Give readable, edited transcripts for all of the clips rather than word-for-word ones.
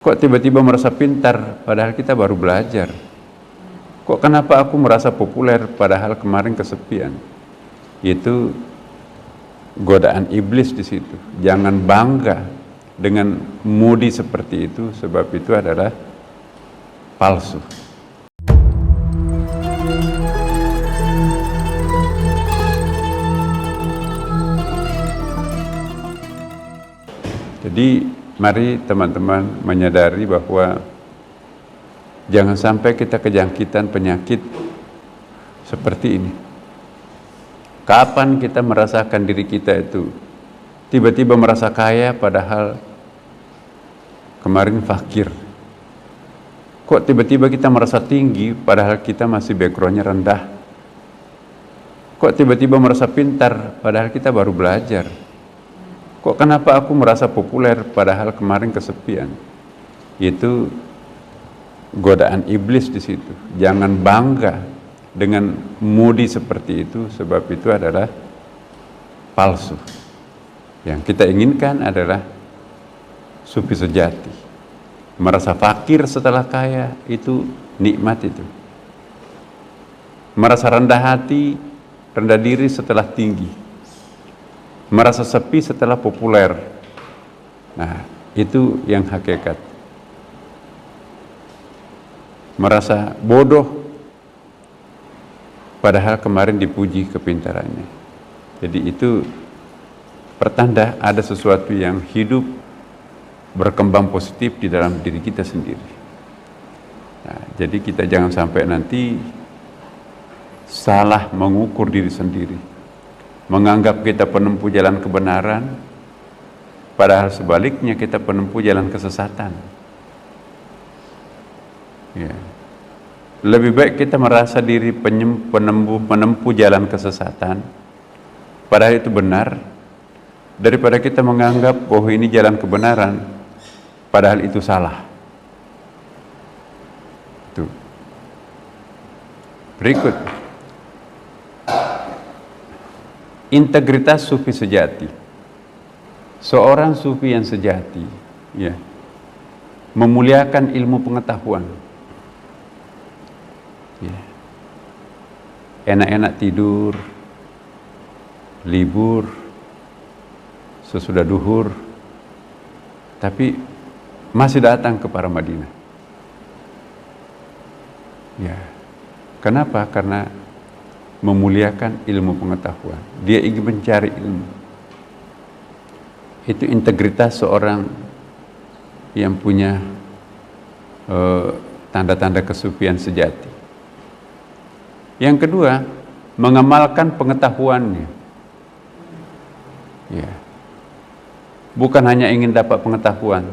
Kok tiba-tiba merasa pintar padahal kita baru belajar? Kok kenapa aku merasa populer padahal kemarin kesepian? Itu godaan iblis di situ. Jangan bangga dengan mudi seperti itu, sebab itu adalah palsu. Jadi mari teman-teman menyadari bahwa jangan sampai kita kejangkitan penyakit seperti ini. Kapan kita merasakan diri kita itu tiba-tiba merasa kaya padahal kemarin fakir? Kok tiba-tiba kita merasa tinggi padahal kita masih backgroundnya rendah? Kok tiba-tiba merasa pintar padahal kita baru belajar? Kok kenapa aku merasa populer padahal kemarin kesepian? Itu godaan iblis di situ. Jangan bangga dengan mudi seperti itu, sebab itu adalah palsu. Yang kita inginkan adalah sufi sejati. Merasa fakir setelah kaya, itu nikmat itu. Merasa rendah hati, rendah diri setelah tinggi. Merasa sepi setelah populer. Nah, itu yang hakikat. Merasa bodoh padahal kemarin dipuji kepintarannya. Jadi itu pertanda ada sesuatu yang hidup berkembang positif di dalam diri kita sendiri. Nah, jadi kita jangan sampai nanti salah mengukur diri sendiri, menganggap kita penempuh jalan kebenaran, padahal sebaliknya kita penempuh jalan kesesatan. Ya. Lebih baik kita merasa diri penempuh jalan kesesatan, padahal itu benar, daripada kita menganggap bahwa ini jalan kebenaran, padahal itu salah. Itu. Berikut. Integritas sufi sejati. Seorang sufi yang sejati, ya, memuliakan ilmu pengetahuan. Ya. Enak-enak tidur, libur, sesudah duhur, tapi masih datang ke para Madinah. Ya. Kenapa? Karena memuliakan ilmu pengetahuan. Dia ingin mencari ilmu. Itu integritas seorang yang punya tanda-tanda kesufian sejati. Yang kedua, mengamalkan pengetahuannya. Ya. Bukan hanya ingin dapat pengetahuan,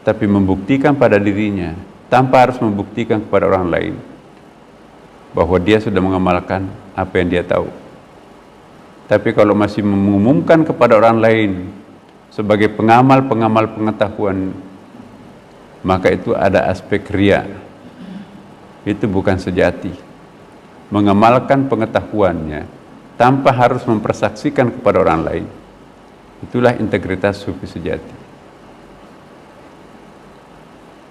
tapi membuktikan pada dirinya tanpa harus membuktikan kepada orang lain bahwa dia sudah mengamalkan apa yang dia tahu. Tapi kalau masih mengumumkan kepada orang lain sebagai pengamal-pengamal pengetahuan, maka itu ada aspek riya. Itu bukan sejati. Mengamalkan pengetahuannya tanpa harus mempersaksikan kepada orang lain, itulah integritas sufi sejati.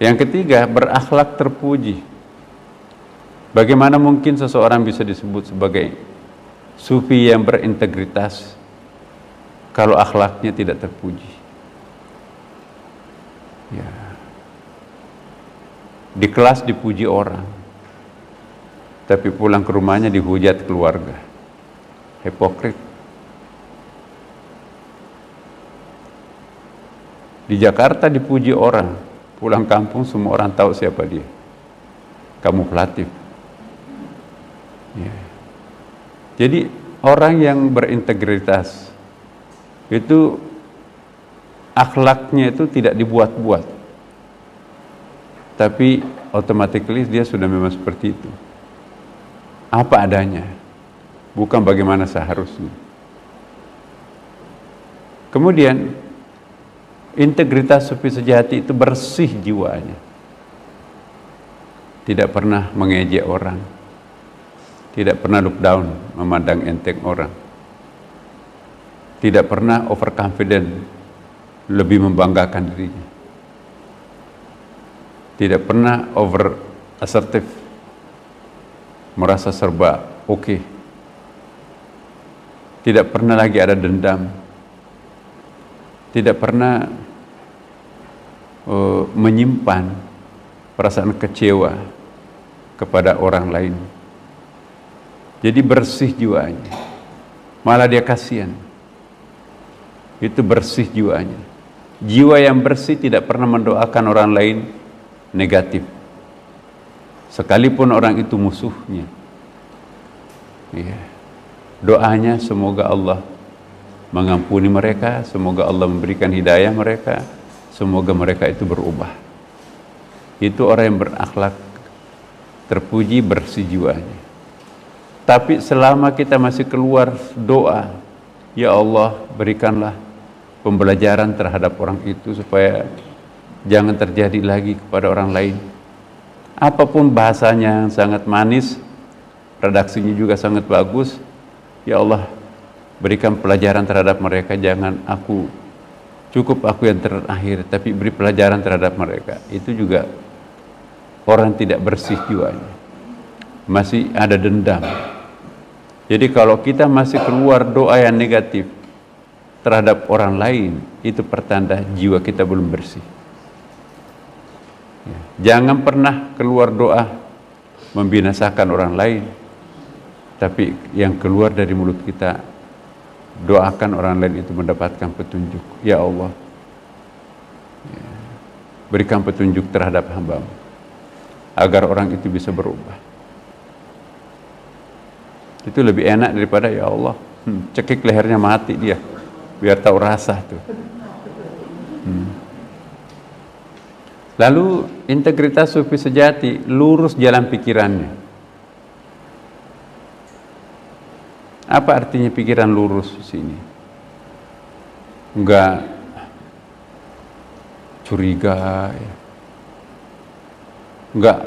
Yang ketiga, berakhlak terpuji. Bagaimana mungkin seseorang bisa disebut sebagai sufi yang berintegritas kalau akhlaknya tidak terpuji? Ya. Di kelas dipuji orang, tapi pulang ke rumahnya dihujat keluarga. Hipokrit. Di Jakarta dipuji orang, pulang kampung semua orang tahu siapa dia. Kamuflatif. Ya. Jadi orang yang berintegritas itu akhlaknya itu tidak dibuat-buat, tapi automatically dia sudah memang seperti itu, apa adanya, bukan bagaimana seharusnya. Kemudian integritas sufi sejati itu bersih jiwanya, tidak pernah mengejek orang, tidak pernah look down, memandang enteng orang, tidak pernah overconfident, lebih membanggakan dirinya. tidak pernah over assertif, merasa serba oke. Tidak pernah lagi ada dendam, tidak pernah menyimpan perasaan kecewa kepada orang lain. Jadi bersih jiwanya, malah dia kasihan. Itu bersih jiwanya. Jiwa yang bersih tidak pernah mendoakan orang lain negatif, sekalipun orang itu musuhnya. Ya. Doanya semoga Allah mengampuni mereka, semoga Allah memberikan hidayah mereka, semoga mereka itu berubah. Itu orang yang berakhlak terpuji, bersih jiwanya. Tapi selama kita masih keluar doa, ya Allah berikanlah pembelajaran terhadap orang itu supaya jangan terjadi lagi kepada orang lain. Apapun bahasanya yang sangat manis, redaksinya juga sangat bagus, ya Allah berikan pelajaran terhadap mereka, jangan cukup aku yang terakhir, tapi beri pelajaran terhadap mereka. Itu juga orang tidak bersih jiwanya, masih ada dendam. Jadi kalau kita masih keluar doa yang negatif terhadap orang lain, itu pertanda jiwa kita belum bersih. Jangan pernah keluar doa membinasakan orang lain, tapi yang keluar dari mulut kita, doakan orang lain itu mendapatkan petunjuk. Ya Allah, berikan petunjuk terhadap hamba-Mu agar orang itu bisa berubah. Itu lebih enak daripada ya Allah cekik lehernya mati dia, biar tahu rasa tuh. Lalu integritas sufi sejati, lurus jalan pikirannya. Apa artinya pikiran lurus di sini? Enggak curiga, ya. Enggak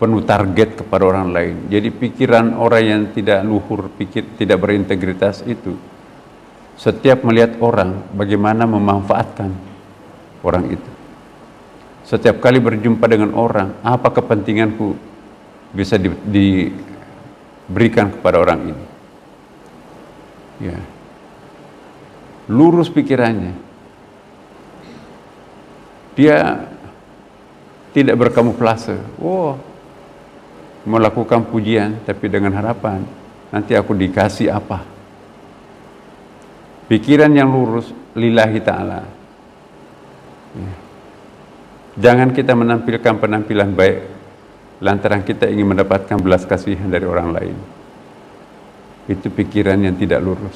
penuh target kepada orang lain. Jadi pikiran orang yang tidak luhur, tidak berintegritas itu, setiap melihat orang, bagaimana memanfaatkan orang itu. Setiap kali berjumpa dengan orang, apa kepentinganku bisa diberikan kepada orang ini. Ya. Lurus pikirannya. Dia tidak berkamuflase. Melakukan pujian tapi dengan harapan nanti aku dikasih apa. Pikiran yang lurus lillahi ta'ala. Ya. Jangan kita menampilkan penampilan baik lantaran kita ingin mendapatkan belas kasihan dari orang lain. Itu pikiran yang tidak lurus.